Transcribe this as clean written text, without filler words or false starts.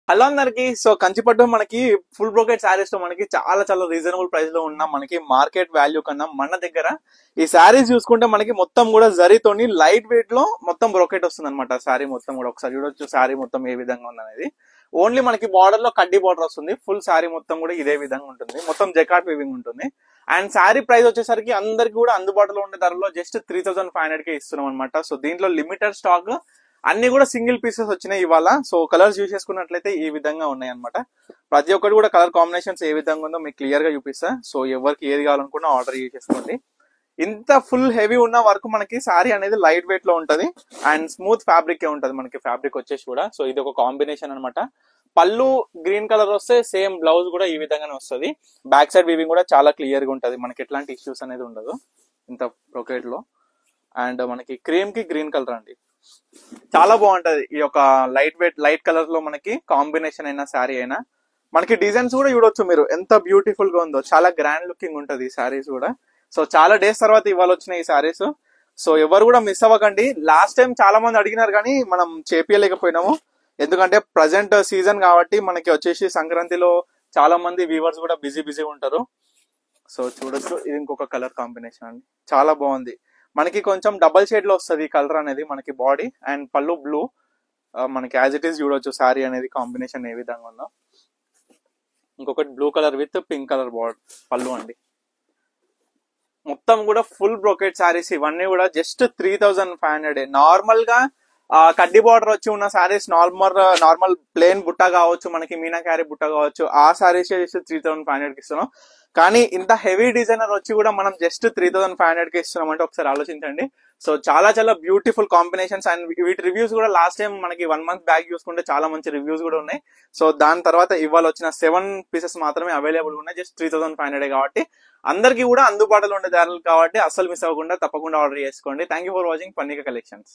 Hello అందరికి. So కంచిపట్టు మనకి full brocade saris లో మనకి చాలా చాలా రీజనబుల్ ప్రైస్ లో ఉన్న మనకి మార్కెట్ వాల్యూ కన్నా మన దగ్గర ఈ శారీస్ చూసుకుంటే మనకి మొత్తం కూడా జరీతోని లైట్ వెయిట్ లో మొత్తం బ్రోకెట్ వస్తుంది అనమాట. శారీ మొత్తం కూడా ఒకసారి చూడొచ్చు శారీ మొత్తం ఏ విధంగా ఉంది అనేది. ఓన్లీ మనకి బార్డర్ లో కడ్డీ బార్డర్ వస్తుంది. ఫుల్ శారీ మొత్తం కూడా ఇదే విధంగా ఉంటుంది. మొత్తం జకాట్ వీవింగ్ ఉంటుంది. అండ్ శారీ ప్రైస్ వచ్చేసరికి అందరికి కూడా అందుబాటులో ఉండే ధరలో జస్ట్ 3500 కే ఇస్తున్నాం అనమాట. సో దీంట్లో లిమిటెడ్ స్టాక్ అన్ని కూడా సింగిల్ పీసెస్ వచ్చినాయి ఇవాళ. సో కలర్స్ యూజ్ చేసుకున్నట్లయితే ఈ విధంగా ఉన్నాయి అనమాట. ప్రతి ఒక్కటి కూడా కలర్ కాంబినేషన్స్ ఏ విధంగా ఉందో మీకు క్లియర్ గా చూపిస్తా. సో ఎవరికి ఏది కావాలనుకున్నా ఆర్డర్ చేసుకోండి. ఇంత ఫుల్ హెవీ ఉన్న వరకు మనకి శారీ అనేది లైట్ వెయిట్ లో ఉంటది అండ్ స్మూత్ ఫ్యాబ్రిక్ ఉంటది మనకి. ఫ్యాబ్రిక్ వచ్చేసి కూడా సో ఇది ఒక కాంబినేషన్ అనమాట. పళ్ళు గ్రీన్ కలర్ వస్తే సేమ్ బ్లౌజ్ కూడా ఈ విధంగానే వస్తుంది. బ్యాక్ సైడ్ వీవింగ్ కూడా చాలా క్లియర్ గా ఉంటది. మనకి ఎట్లాంటి ఇష్యూస్ అనేది ఉండదు ఇంత బ్రోకెట్ లో. అండ్ మనకి క్రీమ్ కి గ్రీన్ కలర్ అండి, చాలా బాగుంటది. ఈ యొక్క లైట్ వెయిట్ లైట్ కలర్ లో మనకి కాంబినేషన్ అయినా శారీ అయినా మనకి డిజైన్స్ కూడా చూడొచ్చు మీరు ఎంత బ్యూటిఫుల్ గా ఉందో. చాలా గ్రాండ్ లుకింగ్ ఉంటది ఈ శారీస్ కూడా. సో చాలా డేస్ తర్వాత ఇవాళ వచ్చినాయి ఈ శారీస్. సో ఎవరు కూడా మిస్ అవ్వకండి. లాస్ట్ టైం చాలా మంది అడిగినారు కానీ మనం చేపియలేకపోయినాము. ఎందుకంటే ప్రజెంట్ సీజన్ కాబట్టి మనకి వచ్చేసి సంక్రాంతిలో చాలా మంది వ్యూవర్స్ కూడా బిజీ ఉంటారు. సో చూడొచ్చు, ఇది ఇంకొక కలర్ కాంబినేషన్ అండి, చాలా బాగుంది. మనకి కొంచెం డబల్ షేడ్ లో వస్తుంది కలర్ అనేది మనకి. బాడీ అండ్ పళ్ళు బ్లూ మనకి యాజ్ ఇట్ ఈస్ చూడొచ్చు శారీ అనేది కాంబినేషన్ ఏ విధంగా ఉందో. ఇంకొకటి blue colour with pink colour border పళ్ళు అండి. మొత్తం కూడా ఫుల్ బ్రోకెట్ శారీస్ ఇవన్నీ కూడా జస్ట్ 3500. నార్మల్ గా కడ్డీ బార్డర్ వచ్చి ఉన్న శారీస్ నార్మల్ ప్లేన్ బుట్ట కావచ్చు, మనకి మీనాకారి బుట్ట కావచ్చు, ఆ శారీస్ జస్ట్ 3500 కి ఇస్తున్నాం. కానీ ఇంత హెవీ డిజైనర్ వచ్చి కూడా మనం జస్ట్ 3500 కి ఇస్తున్నాం అంటే ఒకసారి ఆలోచించండి. సో చాలా చాలా బ్యూటిఫుల్ కాంబినేషన్స్. అండ్ వీటి రివ్యూస్ కూడా లాస్ట్ టైం మనకి 1 మంత్ బ్యాక్ చూసుకుంటే చాలా మంచి రివ్యూస్ కూడా ఉన్నాయి. సో దాని తర్వాత ఇవాళ వచ్చిన 7 పీసెస్ మాత్రమే అవైలబుల్ ఉన్నాయి జస్ట్ 3500 కాబట్టి అందరికీ కూడా అందుబాటులో ఉండే ధరలు కాబట్టి అస్సలు మిస్ అవ్వకుండా తప్పకుండా ఆర్డర్ చేసుకోండి. Thank you for watching Pannika collections.